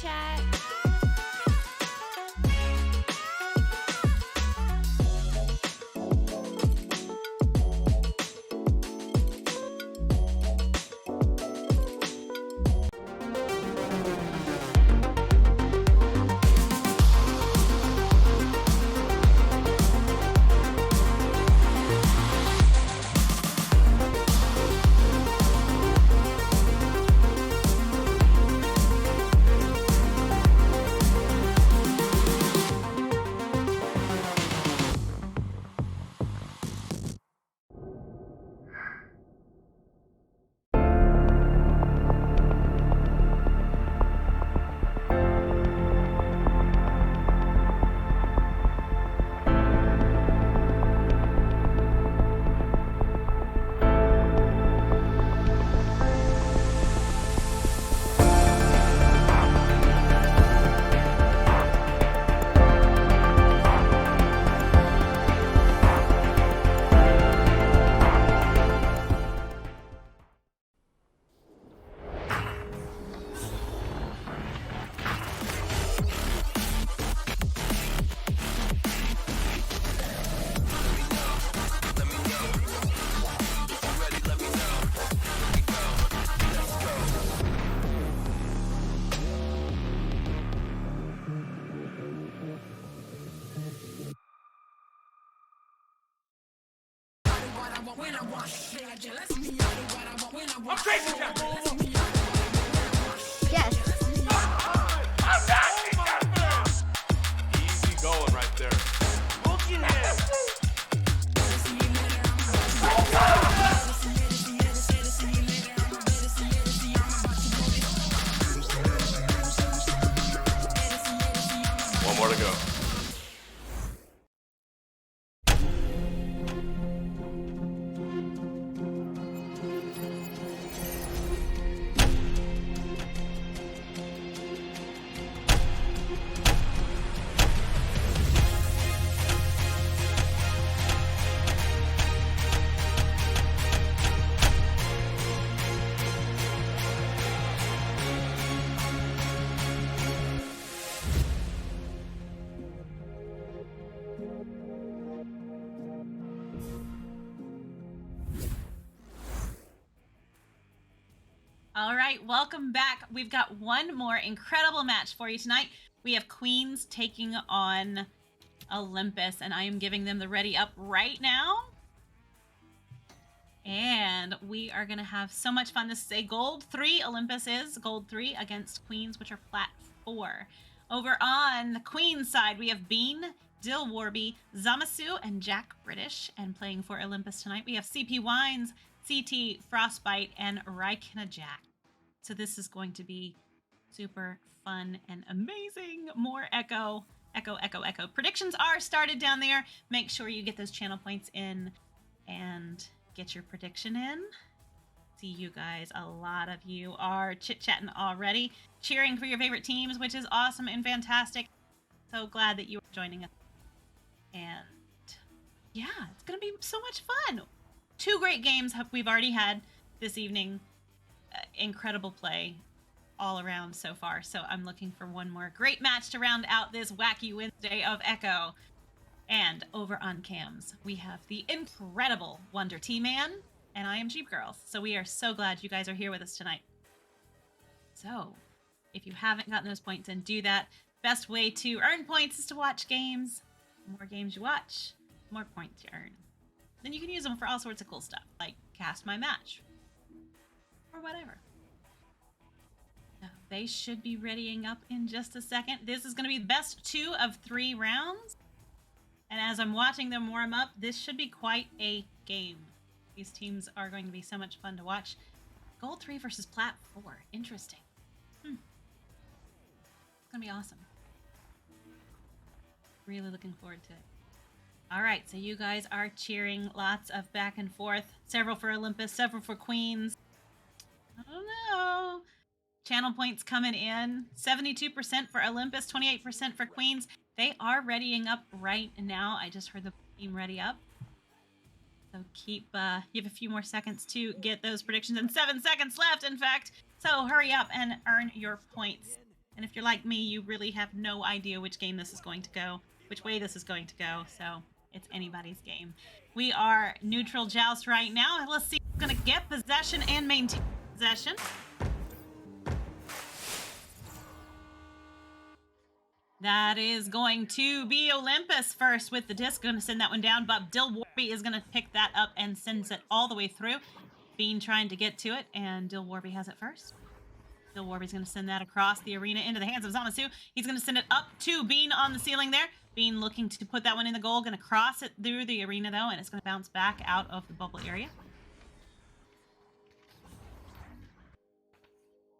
chat. Yes. Easy going right there. Look at him. One more to go. All right, welcome back. We've got one more incredible match for you tonight. We have Queens taking on Olympus, and I am giving them the ready up right now. And we are going to have so much fun. This is a gold 3. Olympus is gold 3 against Queens, which are plat 4. Over on the Queens side, we have Bean, Dill Warby, Zamasu, and Jack British. And playing for Olympus tonight, we have CP Wines, CT, Frostbite, and Raikina Jack. So this is going to be super fun and amazing. More Echo. Predictions are started down there. Make sure you get those channel points in and get your prediction in. See you guys. A lot of you are chit-chatting already, cheering for your favorite teams, which is awesome and fantastic. So glad that you are joining us. And yeah, it's going to be so much fun. 2 great games we've already had this evening. Incredible play all around so far. So I'm looking for one more great match to round out this wacky Wednesday of Echo. And over on cams, we have the incredible Wonder T-Man, and I am Jeepgirlz. So we are so glad you guys are here with us tonight. So if you haven't gotten those points in, do that. Best way to earn points is to watch games. The more games you watch, the more points you earn. Then you can use them for all sorts of cool stuff, like cast my match, or whatever. Now, they should be readying up in just a second. This is going to be the best 2 of 3 rounds. And as I'm watching them warm up, this should be quite a game. These teams are going to be so much fun to watch. Gold 3 versus Plat 4. Interesting. It's going to be awesome. Really looking forward to it. All right, so you guys are cheering. Lots of back and forth. Several for Olympus, several for Queens. I don't know. Channel points coming in. 72% for Olympus, 28% for Queens. They are readying up right now. I just heard the team ready up. So keep, you have a few more seconds to get those predictions, and 7 seconds left, in fact. So hurry up and earn your points. And if you're like me, you really have no idea which game this is going to go, which way this is going to go. So it's anybody's game. We are neutral joust right now. Let's see who's going to get possession and maintain possession. That is going to be Olympus first with the disc. Going to send that one down, but Dill Warby is going to pick that up and sends it all the way through. Bean trying to get to it, and Dill Warby has it first. Dill Warby's going to send that across the arena into the hands of Zamasu. He's going to send it up to Bean on the ceiling there. Bean looking to put that one in the goal. Going to cross it through the arena, though, and it's going to bounce back out of the bubble area.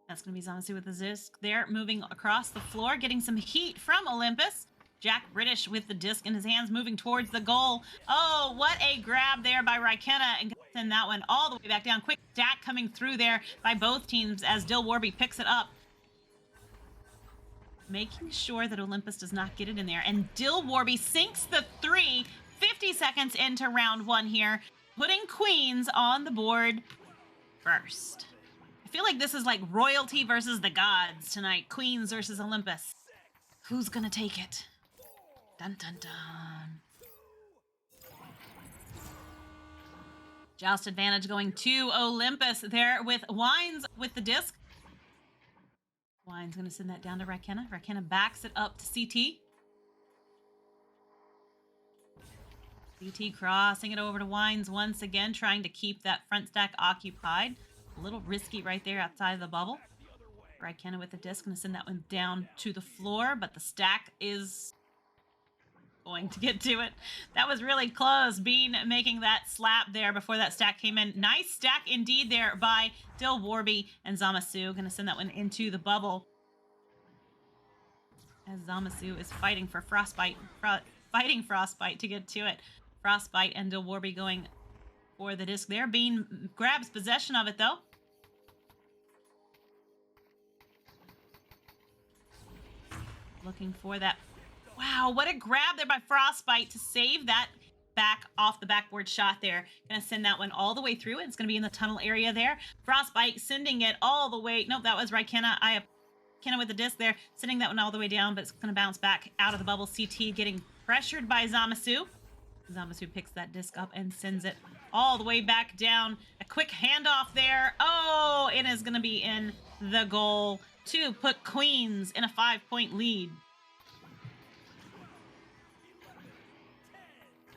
That's going to be Zamasu with the disc there, moving across the floor, getting some heat from Olympus. Jack British with the disc in his hands, moving towards the goal. Oh, what a grab there by Raikena, and send that one all the way back down. Quick stack coming through there by both teams as Dill Warby picks it up. Making sure that Olympus does not get it in there. And Dill Warby sinks the 3, 50 seconds into round 1 here, putting Queens on the board first. I feel like this is like royalty versus the gods tonight. Queens versus Olympus. Who's gonna take it? Dun dun dun. Joust advantage going to Olympus there with Wines with the disc. Wines gonna send that down to Raikena. Raikena backs it up to CT. CT crossing it over to Wines once again, trying to keep that front stack occupied. A little risky right there outside of the bubble. Raikena with the disc, gonna send that one down to the floor, but the stack is going to get to it. That was really close. Bean making that slap there before that stack came in. Nice stack indeed there by Dill Warby, and Zamasu gonna send that one into the bubble. As Zamasu is fighting for Frostbite, fighting Frostbite to get to it. Frostbite and Dill Warby going for the disc there. Bean grabs possession of it though. Looking for that. Wow, what a grab there by Frostbite to save that back off the backboard shot there. Gonna send that one all the way through. It's gonna be in the tunnel area there. Frostbite sending it all the way. Nope, that was Raikena. Raikena with the disc there, sending that one all the way down, but it's gonna bounce back out of the bubble. CT getting pressured by Zamasu. Zamasu picks that disc up and sends it all the way back down. A quick handoff there. Oh, it is gonna be in the goal to put Queens in a 5-point lead.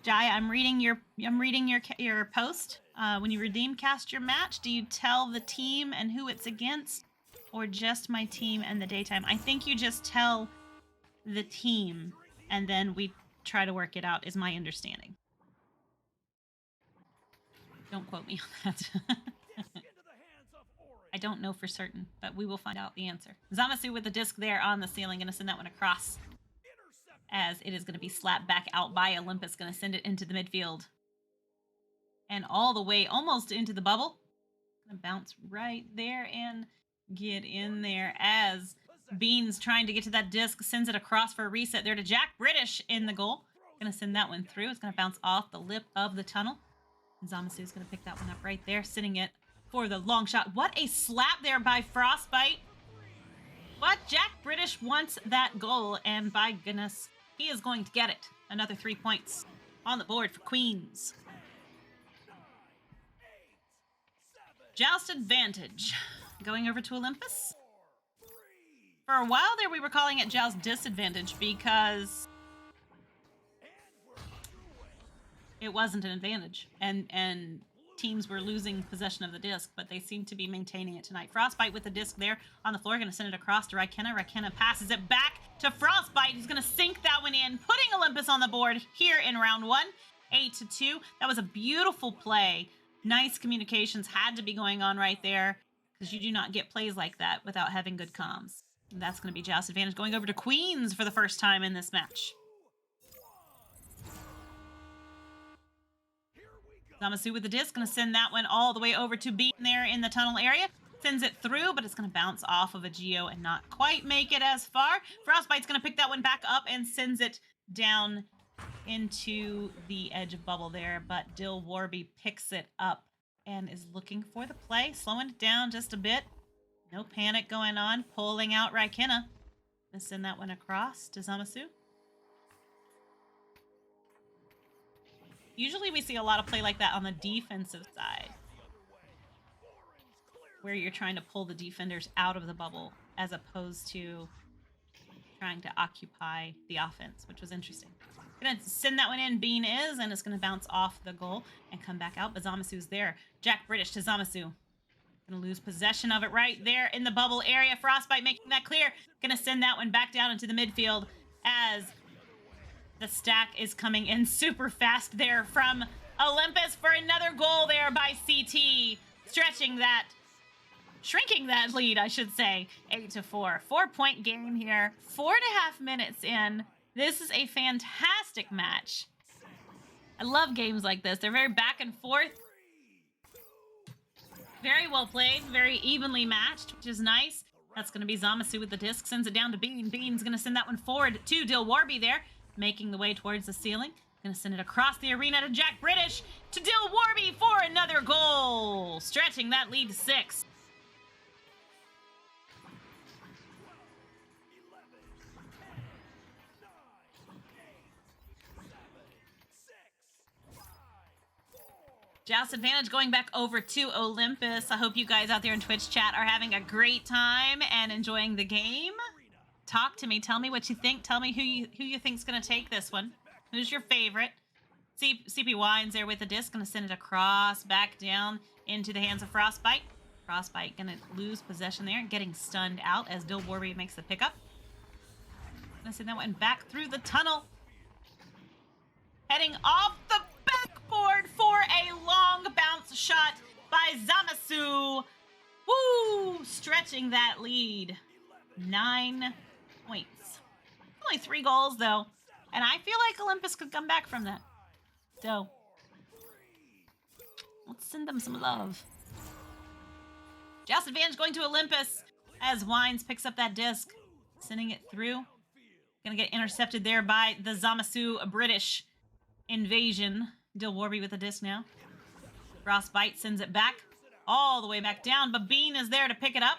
Jai, I'm reading your post. When you redeem cast your match, do you tell the team and who it's against, or just my team and the daytime? I think you just tell the team, and then we try to work it out, is my understanding. Don't quote me on that. I don't know for certain, but we will find out the answer. Zamasu with the disc there on the ceiling, gonna send that one across, as it is going to be slapped back out by Olympus. Going to send it into the midfield. And all the way almost into the bubble. Going to bounce right there and get in there as Beans trying to get to that disc. Sends it across for a reset there to Jack British in the goal. Going to send that one through. It's going to bounce off the lip of the tunnel. And Zamasu is going to pick that one up right there, sending it for the long shot. What a slap there by Frostbite. But Jack British wants that goal, and by goodness, he is going to get it. Another 3 points on the board for Queens. Joust advantage. Going over to Olympus. For a while there, we were calling it Joust disadvantage because it wasn't an advantage. And teams were losing possession of the disc, but they seem to be maintaining it tonight. Frostbite with the disc there on the floor, going to send it across to Raikena. Raikena passes it back to Frostbite. He's going to sink that one in, putting Olympus on the board here in round 1, 8-2. That was a beautiful play. Nice communications had to be going on right there, because you do not get plays like that without having good comms. And that's going to be Joust advantage going over to Queens for the first time in this match. Zamasu with the disc, going to send that one all the way over to Bean there in the tunnel area. Sends it through, but it's going to bounce off of a Geo and not quite make it as far. Frostbite's going to pick that one back up and sends it down into the edge of bubble there, but Dill Warby picks it up and is looking for the play, slowing it down just a bit. No panic going on, pulling out Raikena. Gonna send that one across to Zamasu. Usually we see a lot of play like that on the defensive side, where you're trying to pull the defenders out of the bubble as opposed to trying to occupy the offense, which was interesting. Gonna send that one in. Bean is, and it's gonna bounce off the goal and come back out, but Zamasu's there. Jack British to Zamasu. Gonna lose possession of it right there in the bubble area. Frostbite making that clear. Gonna send that one back down into the midfield as the stack is coming in super fast there from Olympus for another goal there by CT. Shrinking that lead, I should say. 8-4. 4-point game here. 4.5 minutes in. This is a fantastic match. I love games like this. They're very back and forth. Very well played. Very evenly matched, which is nice. That's going to be Zamasu with the disc. Sends it down to Bean. Bean's going to send that one forward to Dilwarby there. Making the way towards the ceiling. Going to send it across the arena to Jack British. To Dilwarby for another goal. Stretching that lead to 6. Joust advantage going back over to Olympus. I hope you guys out there in Twitch chat are having a great time and enjoying the game. Talk to me. Tell me what you think. Tell me who you think's going to take this one. Who's your favorite? CP Wine's there with the disc. Going to send it across, back down into the hands of Frostbite. Frostbite going to lose possession there, getting stunned out as Dilwarby makes the pickup. Going to send that one back through the tunnel. Heading off the backboard for a long bounce shot by Zamasu. Woo! Stretching that lead. 9 points. Only 3 goals, though. And I feel like Olympus could come back from that. So, let's send them some love. Joust advantage going to Olympus as Wines picks up that disc. Sending it through. Gonna get intercepted there by the Zamasu British invasion. Dilwarby with the disc now. Frostbite sends it back. All the way back down, but Bean is there to pick it up.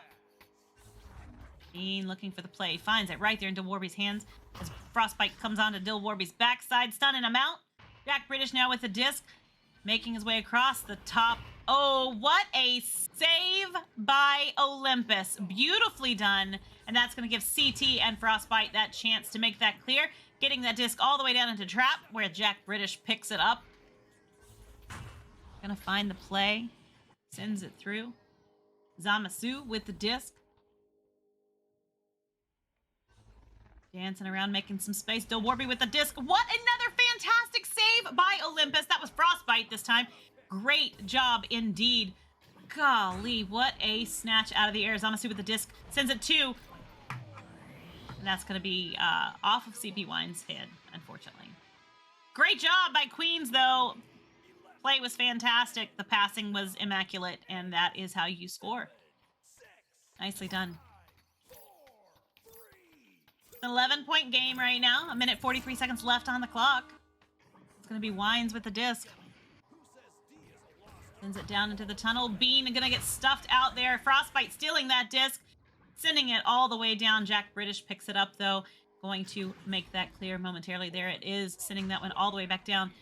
Bean looking for the play. Finds it right there in Dilwarby's hands as Frostbite comes onto Dilwarby's backside, stunning him out. Jack British now with the disc, making his way across the top. Oh, what a save by Olympus. Beautifully done. And that's going to give CT and Frostbite that chance to make that clear. Getting that disc all the way down into trap where Jack British picks it up. Gonna find the play. Sends it through. Zamasu with the disc. Dancing around, making some space. Dilwarby with the disc. What another fantastic save by Olympus. That was Frostbite this time. Great job indeed. Golly, what a snatch out of the air. Zamasu with the disc. Sends it to. And that's going to be off of CP Wine's head, unfortunately. Great job by Queens, though. Play was fantastic. The passing was immaculate, and that is how you score. Nicely done. It's an 11-point game right now. 1 minute 43 seconds left on the clock. It's going to be Wines with the disc. Sends it down into the tunnel. Bean going to get stuffed out there. Frostbite stealing that disc. Sending it all the way down. Jack British picks it up, though. Going to make that clear momentarily. There it is. Sending that one all the way back down.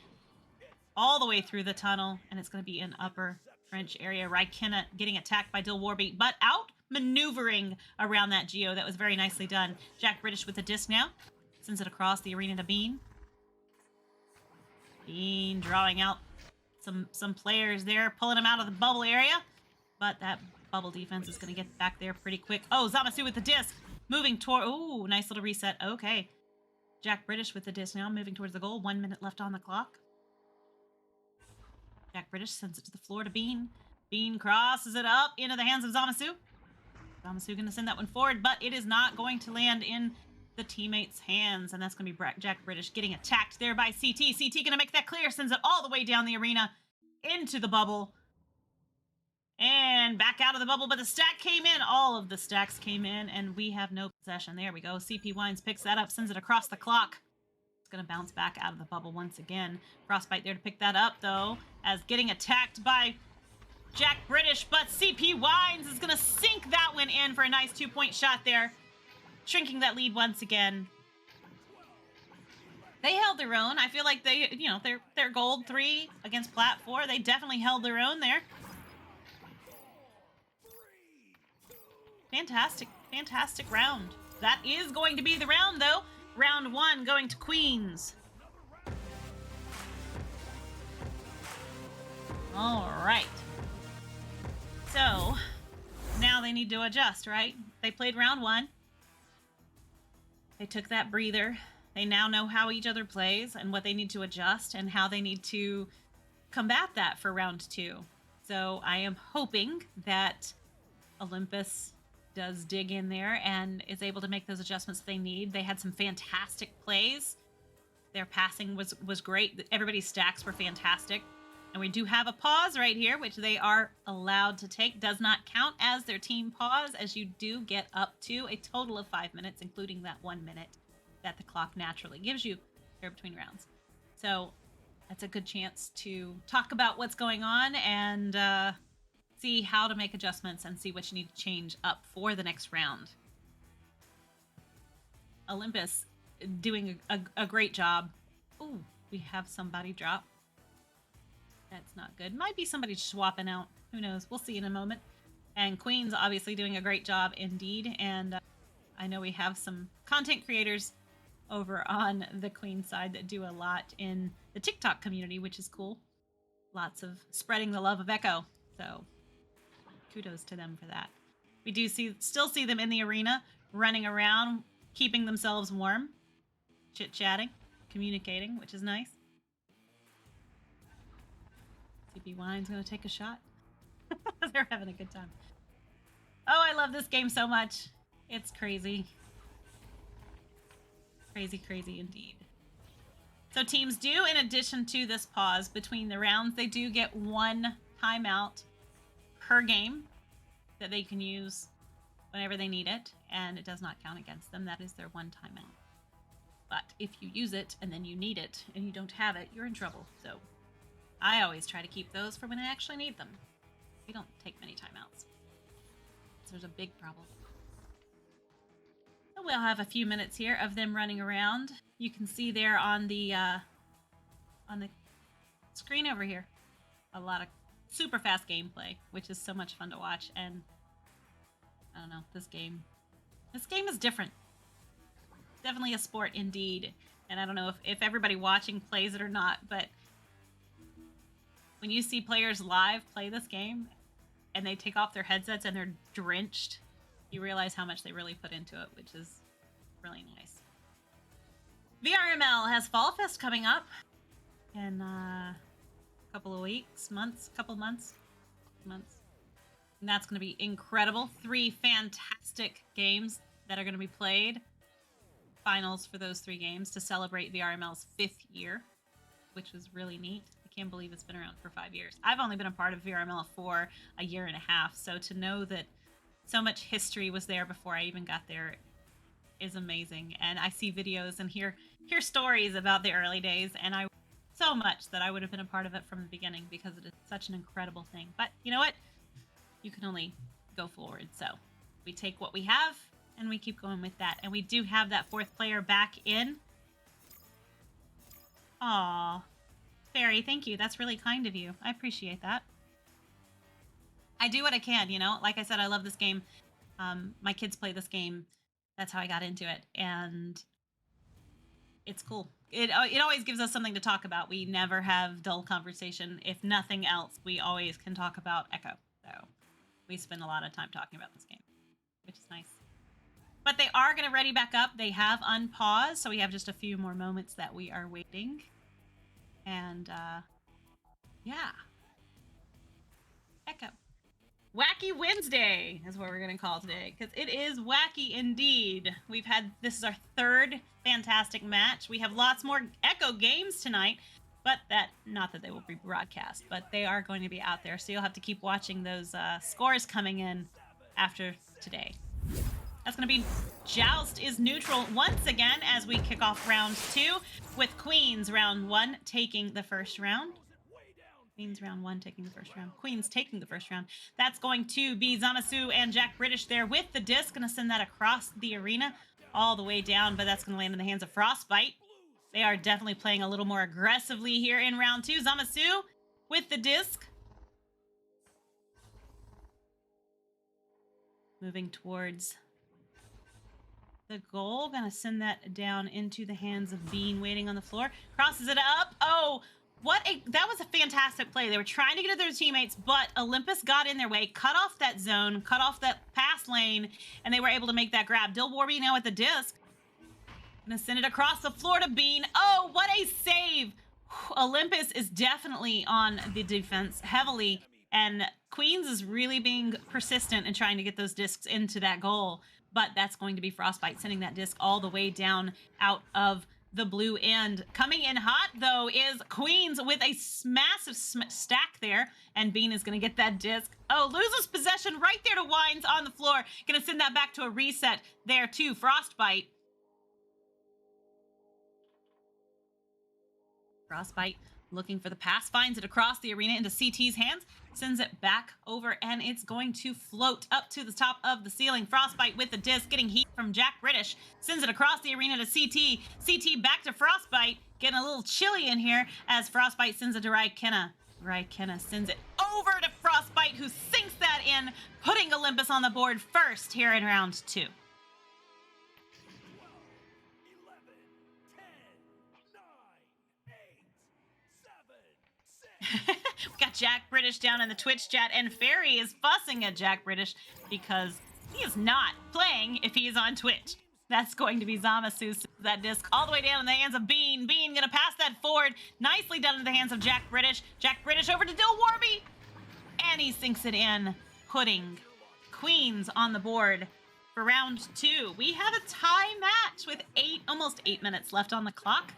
All the way through the tunnel. And it's going to be in upper French area. Raikkonen getting attacked by Dilwarby, but out maneuvering around that Geo. That was very nicely done. Jack British with the disc now. Sends it across the arena to Bean. Bean drawing out some players there. Pulling them out of the bubble area. But that bubble defense is going to get back there pretty quick. Oh, Zamasu with the disc. Moving toward... Ooh, nice little reset. Okay. Jack British with the disc now. Moving towards the goal. 1 minute left on the clock. Jack British sends it to the floor to Bean. Bean crosses it up into the hands of Zamasu. Zamasu going to send that one forward, but it is not going to land in the teammates' hands. And that's going to be Jack British getting attacked there by CT. CT going to make that clear. Sends it all the way down the arena into the bubble. And back out of the bubble, but the stack came in. All of the stacks came in, and we have no possession. There we go. CP Wines picks that up, sends it across the clock. It's going to bounce back out of the bubble once again. Frostbite there to pick that up, though, as getting attacked by Jack British, but CP Wines is going to sink that one in for a nice 2-point shot there. shrinking that lead once again. They held their own. I feel like they, you know, they're gold 3 against plat 4. They definitely held their own there. Fantastic, fantastic round. That is going to be the round, though. Round 1 going to Queens. All right. So, now they need to adjust, right? They played round 1. They took that breather. They now know how each other plays and what they need to adjust and how they need to combat that for round 2. So I am hoping that Olympus does dig in there and is able to make those adjustments they need. They had some fantastic plays. Their passing was great. Everybody's stacks were fantastic. And we do have a pause right here, which they are allowed to take. Does not count as their team pause, as you do get up to a total of 5 minutes, including that 1 minute that the clock naturally gives you here between rounds. So that's a good chance to talk about what's going on and see how to make adjustments and see what you need to change up for the next round. Olympus doing a great job. Oh, we have somebody drop. That's not good. Might be somebody swapping out. Who knows? We'll see in a moment. And Queen's obviously doing a great job indeed. And I know we have some content creators over on the Queen side that do a lot in the TikTok community, which is cool. Lots of spreading the love of Echo. So kudos to them for that. We do still see them in the arena, running around, keeping themselves warm, chit-chatting, communicating, which is nice. CP Wine's gonna take a shot. They're having a good time. Oh, I love this game so much. It's crazy. Crazy, crazy indeed. So teams do, in addition to this pause between the rounds, they do get 1 timeout per game that they can use whenever they need it, and it does not count against them. That is their 1 timeout. But if you use it and then you need it and you don't have it, you're in trouble. So I always try to keep those for when I actually need them. We don't take many timeouts. So there's a big problem. So we'll have a few minutes here of them running around. You can see there on the screen over here a lot of super fast gameplay, which is so much fun to watch. And I don't know, this game is different. Definitely a sport indeed. And I don't know if everybody watching plays it or not, but when you see players live play this game and they take off their headsets and they're drenched, you realize how much they really put into it, which is really nice. VRML has Fall Fest coming up in a couple of weeks, couple months. And that's going to be incredible. 3 fantastic games that are going to be played. Finals for those 3 games to celebrate VRML's 5th year, which was really neat. I can't believe it's been around for 5 years. I've only been a part of VRML for a year and a half, so to know that so much history was there before I even got there is amazing. And I see videos and hear stories about the early days, and I so much that I would have been a part of it from the beginning because it is such an incredible thing. But you know what? You can only go forward. So we take what we have and we keep going with that. And we do have that 4th player back in. Aw. Fairy, thank you. That's really kind of you. I appreciate that. I do what I can, you know? Like I said, I love this game. My kids play this game. That's how I got into it. And it's cool. It always gives us something to talk about. We never have dull conversation. If nothing else, we always can talk about Echo. So we spend a lot of time talking about this game, which is nice. But they are going to ready back up. They have unpaused, so we have just a few more moments that we are waiting. And, yeah. Echo. Wacky Wednesday is what we're going to call today, because it is wacky indeed. This is our 3rd fantastic match. We have lots more Echo games tonight, but not that they will be broadcast, but they are going to be out there, so you'll have to keep watching those scores coming in after today. That's going to be Joust is neutral once again as we kick off round 2 with Queens round 1 taking the first round. Queens round 1 taking the first round. Queens taking the first round. That's going to be Zamasu and Jack British there with the disc. Going to send that across the arena all the way down, but that's going to land in the hands of Frostbite. They are definitely playing a little more aggressively here in round 2. Zamasu with the disc. Moving towards the goal. Gonna send that down into the hands of Bean, waiting on the floor. Crosses it up. Oh, that was a fantastic play. They were trying to get to their teammates, but Olympus got in their way, cut off that zone, cut off that pass lane, and they were able to make that grab. Dilwarby now with the disc. Gonna send it across the floor to Bean. Oh, what a save! Olympus is definitely on the defense heavily, and Queens is really being persistent in trying to get those discs into that goal. But that's going to be Frostbite sending that disc all the way down out of the blue end. Coming in hot, though, is Queens with a massive stack there, and Bean is going to get that disc. Oh, loses possession right there to Wines on the floor. Going to send that back to a reset there to Frostbite. Frostbite looking for the pass, finds it across the arena into CT's hands, sends it back over, and it's going to float up to the top of the ceiling. Frostbite with the disc, getting heat from Jack British, sends it across the arena to CT. CT back to Frostbite, getting a little chilly in here as Frostbite sends it to Raikenna. Raikenna sends it over to Frostbite, who sinks that in, putting Olympus on the board first here in round 2. We got Jack British down in the Twitch chat, and Fairy is fussing at Jack British because he is not playing if he is on Twitch. That's going to be Zamasu. That disc all the way down in the hands of Bean. Bean gonna pass that forward. Nicely done in the hands of Jack British. Jack British over to Dilwarby. And he sinks it in, putting Queens on the board for round 2. We have a tie match with almost 8 minutes left on the clock.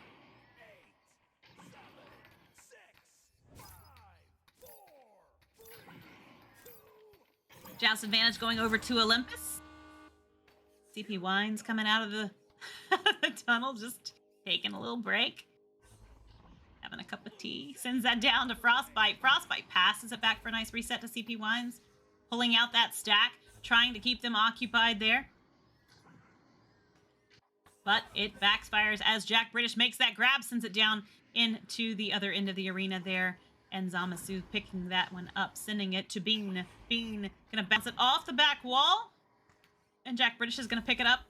Joust advantage going over to Olympus. CP Wines coming out of the, the tunnel, just taking a little break. Having a cup of tea. Sends that down to Frostbite. Frostbite passes it back for a nice reset to CP Wines. Pulling out that stack, trying to keep them occupied there. But it backfires as Jack British makes that grab, sends it down into the other end of the arena there. And Zamasu picking that one up, sending it to Bean. Bean gonna bounce it off the back wall. And Jack British is gonna pick it up.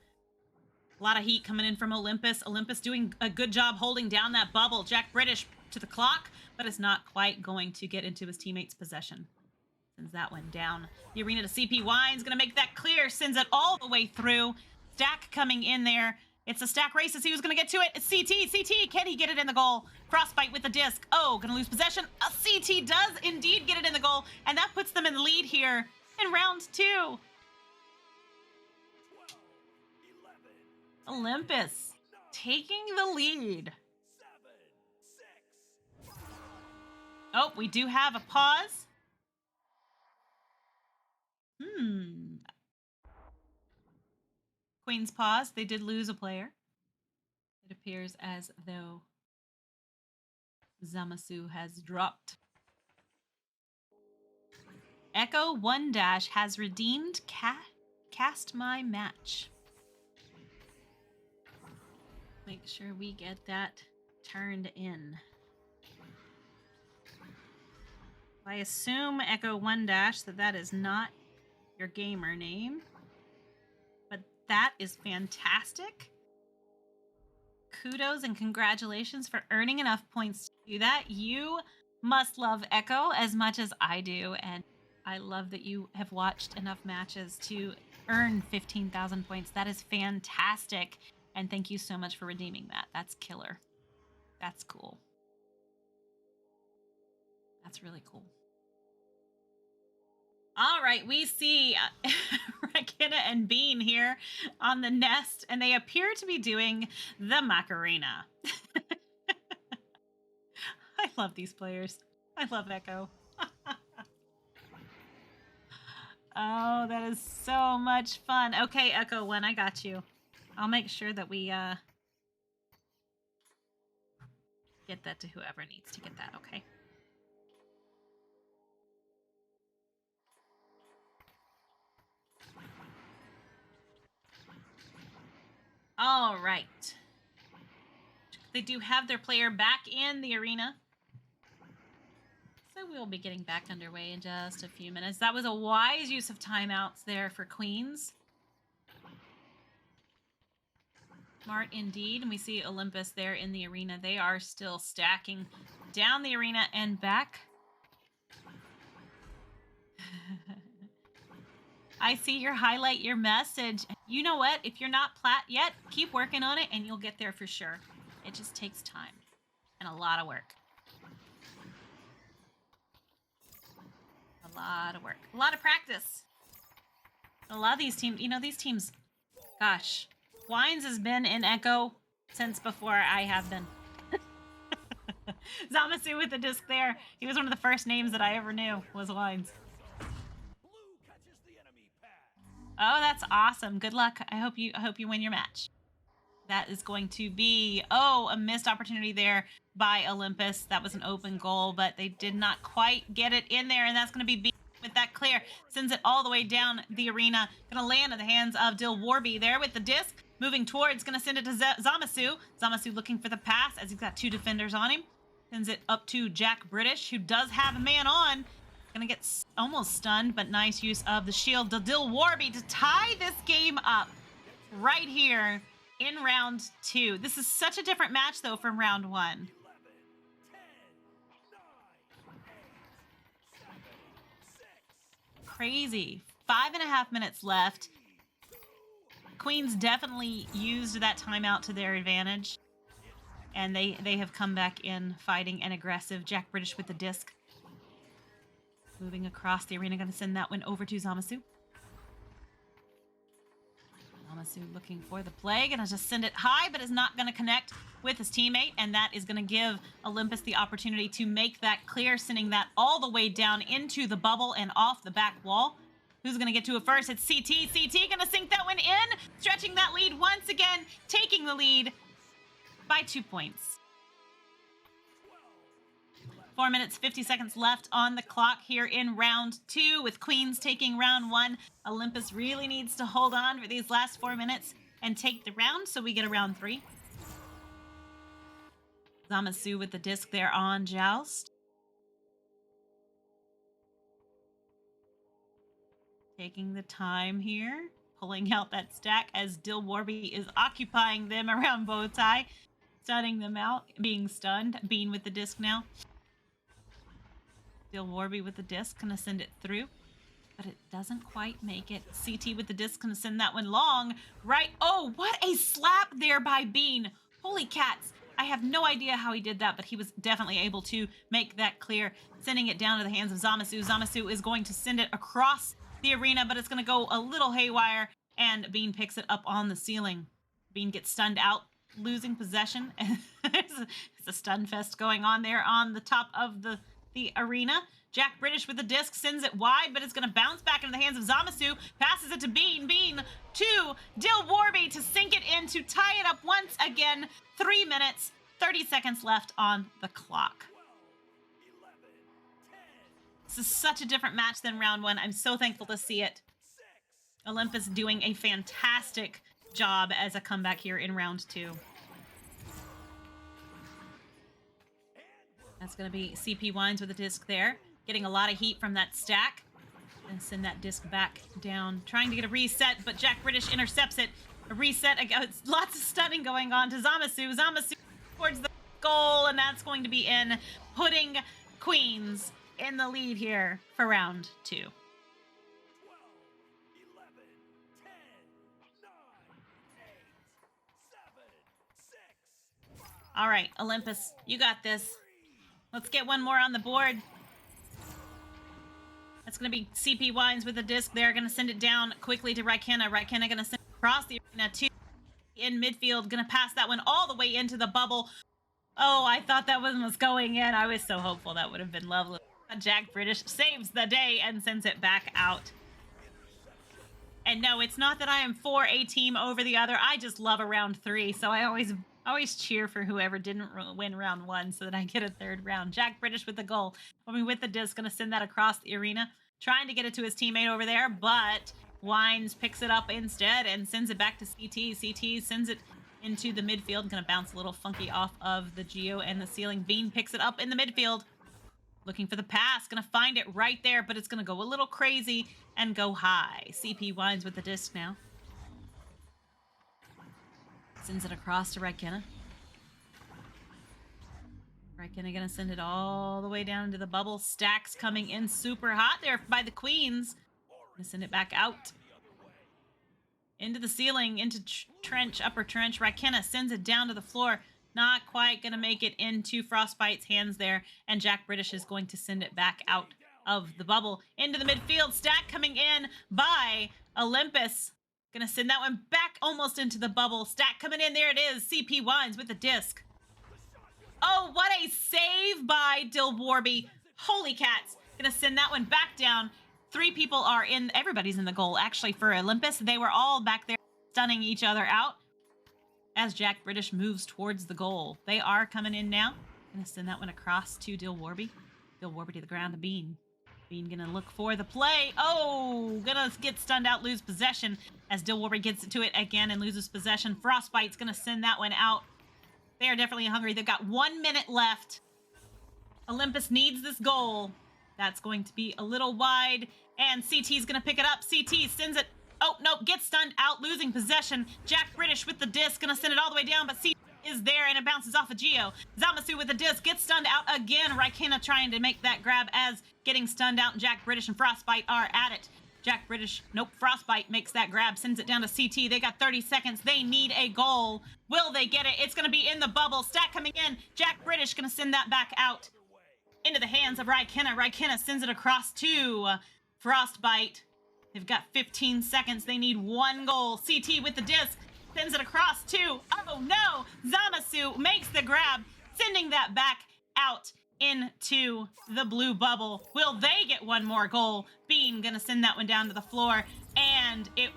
A lot of heat coming in from Olympus. Olympus doing a good job holding down that bubble. Jack British to the clock, but is not quite going to get into his teammate's possession. Sends that one down the arena to CP Wines. Gonna make that clear, sends it all the way through. Stack coming in there. It's a stack race to see who's going to get to it. It's CT. CT, can he get it in the goal? Frostbite with the disc. Oh, going to lose possession. CT does indeed get it in the goal, and that puts them in the lead here in round 2. Olympus taking the lead. Oh, we do have a pause. Queen's pause. They did lose a player. It appears as though Zamasu has dropped. Echo 1 Dash has redeemed cast my match. Make sure we get that turned in. I assume Echo 1 Dash that is not your gamer name. But that is fantastic. Kudos and congratulations for earning enough points to do that. You must love Echo as much as I do, and I love that you have watched enough matches to earn 15,000 points. That is fantastic, and thank you so much for redeeming that. That's killer. That's cool. That's really cool. All right, we see Raikenna and Bean here on the nest, and they appear to be doing the Macarena. I love these players. I love Echo. Oh, that is so much fun. Okay, Echo 1, I got you. I'll make sure that we get that to whoever needs to get that, okay? All right. They do have their player back in the arena. So we'll be getting back underway in just a few minutes. That was a wise use of timeouts there for Queens. Smart indeed. And we see Olympus there in the arena. They are still stacking down the arena and back. I see your highlight, your message. You know what? If you're not plat yet, keep working on it and you'll get there for sure. It just takes time and a lot of work. A lot of work. A lot of practice. A lot of these teams, these teams, gosh, Wines has been in Echo since before I have been. Zamasu with the disc there. He was one of the first names that I ever knew was Wines. Oh, that's awesome. Good luck. I hope you win your match. That is going to be, a missed opportunity there by Olympus. That was an open goal, but they did not quite get it in there, and that's going to be B with that clear. Sends it all the way down the arena. Going to land in the hands of Dil Warby there with the disc. Moving towards, going to send it to Zamasu. Zamasu looking for the pass as he's got two defenders on him. Sends it up to Jack British, who does have a man on. Gonna get almost stunned, but nice use of the shield to Dil Warby to tie this game up right here in round 2. This is such a different match, though, from round 1. Crazy. 5.5 minutes left. Queens definitely used that timeout to their advantage. And they have come back in fighting and aggressive. Jack British with the disc. Moving across the arena, going to send that one over to Zamasu. Zamasu looking for the play. Going to just send it high, but is not going to connect with his teammate. And that is going to give Olympus the opportunity to make that clear, sending that all the way down into the bubble and off the back wall. Who's going to get to it first? It's CT. CT going to sink that one in, stretching that lead once again, taking the lead by 2 points. 4 minutes, 50 seconds left on the clock here in round 2 with Queens taking round 1. Olympus really needs to hold on for these last 4 minutes and take the round, so we get a round 3. Zamasu with the disc there on Joust. Taking the time here, pulling out that stack as Dil Warby is occupying them around Bowtie, stunning them out, being stunned. Bean with the disc now. Dil Warby with the disc, gonna send it through, but it doesn't quite make it. CT with the disc, gonna send that one long, right? Oh, what a slap there by Bean. Holy cats. I have no idea how he did that, but he was definitely able to make that clear, sending it down to the hands of Zamasu. Zamasu is going to send it across the arena, but it's gonna go a little haywire, and Bean picks it up on the ceiling. Bean gets stunned out, losing possession. It's a stun fest going on there on the top of the arena. Jack British with the disc sends it wide, but it's going to bounce back into the hands of Zamasu. Passes it to Bean. Bean to Dil Warby to sink it in to tie it up once again. 3 minutes, 30 seconds left on the clock. This is such a different match than round 1. I'm so thankful to see it. Olympus doing a fantastic job as a comeback here in round 2. That's going to be CP Wines with the disc there. Getting a lot of heat from that stack. And send that disc back down. Trying to get a reset, but Jack British intercepts it. A reset. Lots of stunning going on to Zamasu. Zamasu towards the goal, and that's going to be in. Putting Queens in the lead here for round 2. All right, Olympus, you got this. Let's get one more on the board. That's going to be CP Wines with the disc. They're going to send it down quickly to Raikena. Raikena going to send it across the arena to in midfield. Going to pass that one all the way into the bubble. Oh, I thought that one was going in. I was so hopeful. That would have been lovely. Jack British saves the day and sends it back out. And no, it's not that I am for a team over the other. I just love a round 3, so I always cheer for whoever didn't win round 1 so that I get a third round. Jack British with the goal. With the disc, going to send that across the arena. Trying to get it to his teammate over there, but Wines picks it up instead and sends it back to CT. CT sends it into the midfield. Gonna bounce a little funky off of the Geo and the ceiling. Bean picks it up in the midfield. Looking for the pass. Gonna find it right there, but it's gonna go a little crazy and go high. CP Wines with the disc now. Sends it across to Raikkonen. Raikkonen gonna send it all the way down into the bubble. Stacks coming in super hot there by the Queens. Gonna send it back out. Into the ceiling, into trench, upper trench. Raikkonen sends it down to the floor. Not quite gonna make it into Frostbite's hands there. And Jack British is going to send it back out of the bubble. Into the midfield. Stack coming in by Olympus. Gonna send that one back almost into the bubble. Stack coming in. There it is. CP Wines with the disc. Oh, what a save by Dilwarby. Holy cats. Gonna send that one back down. 3 people are in. Everybody's in the goal, actually, for Olympus. They were all back there stunning each other out as Jack British moves towards the goal. They are coming in now. Gonna send that one across to Dilwarby. Dilwarby to the ground to Bean. Bean gonna look for the play. Oh, gonna get stunned out, lose possession as Dilwarby gets to it again and loses possession. Frostbite's gonna send that one out. They are definitely hungry. They've got 1 minute left. Olympus needs this goal. That's going to be a little wide. And CT's going to pick it up. CT sends it. Oh, nope. Gets stunned out, losing possession. Jack British with the disc. Going to send it all the way down, but CT is there, and it bounces off of Geo. Zamasu with the disc. Gets stunned out again. Raikkonen trying to make that grab as getting stunned out. Jack British and Frostbite are at it. Jack British, nope, Frostbite makes that grab, sends it down to CT. They got 30 seconds. They need a goal. Will they get it? It's going to be in the bubble. Stack coming in. Jack British going to send that back out into the hands of Raikkonen. Raikkonen sends it across to Frostbite. They've got 15 seconds. They need 1 goal. CT with the disc sends it across to, oh no, Zamasu makes the grab, sending that back out into the blue bubble. Will they get 1 more goal? Bean gonna send that one down to the floor, and it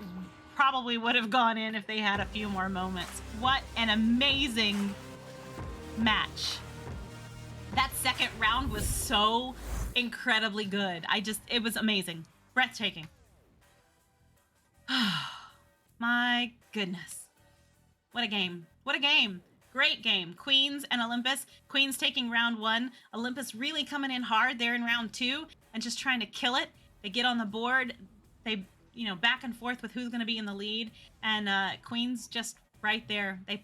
probably would have gone in if they had a few more moments. What an amazing match. That second round was so incredibly good. It was amazing. Breathtaking. My goodness. What a game. What a game. Great game. Queens and Olympus. Queens taking round 1. Olympus really coming in hard. They're in round 2 and just trying to kill it. They get on the board. They, back and forth with who's going to be in the lead. And Queens just right there. They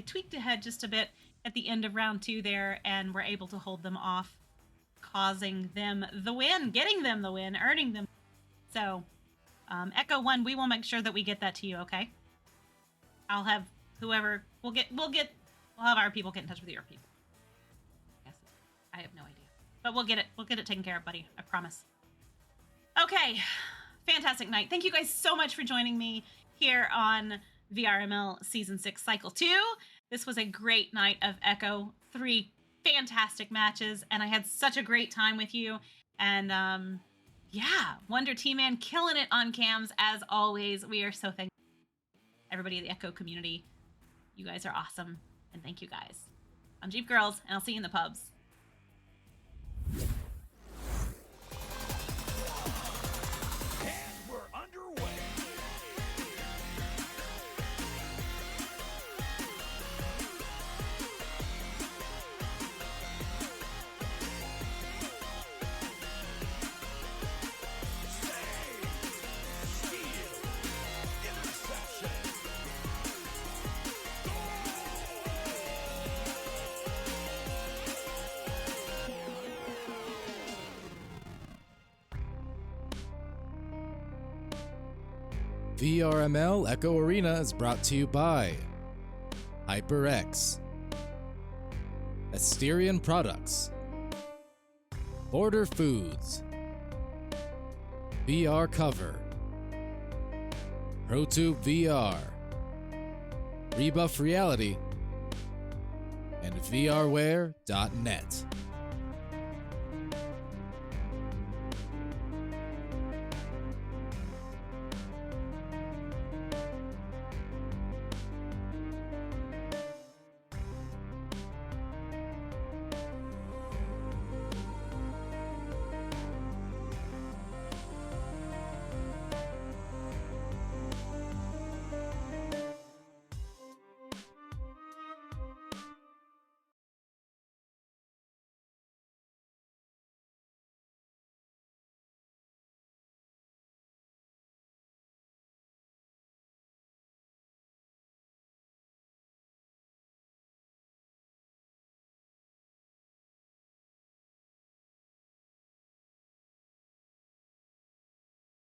tweaked ahead just a bit at the end of round 2 there and were able to hold them off, causing them the win, getting them the win, earning them. So, Echo 1, we will make sure that we get that to you, okay? I'll have whoever, we'll have our people get in touch with your people. Yes, I have no idea. But we'll get it taken care of, buddy. I promise. Okay. Fantastic night. Thank you guys so much for joining me here on VRML Season 6 Cycle 2. This was a great night of Echo. 3 fantastic matches, and I had such a great time with you. And yeah, Wonder T-Man killing it on cams as always. We are so thankful. Everybody in the Echo community, you guys are awesome, and thank you guys. I'm Jeepgirlz, and I'll see you in the pubs. And we're underway. VRML Echo Arena is brought to you by HyperX, Asterion Products, Border Foods, VR Cover, ProTube VR, Rebuff Reality, and VRware.net.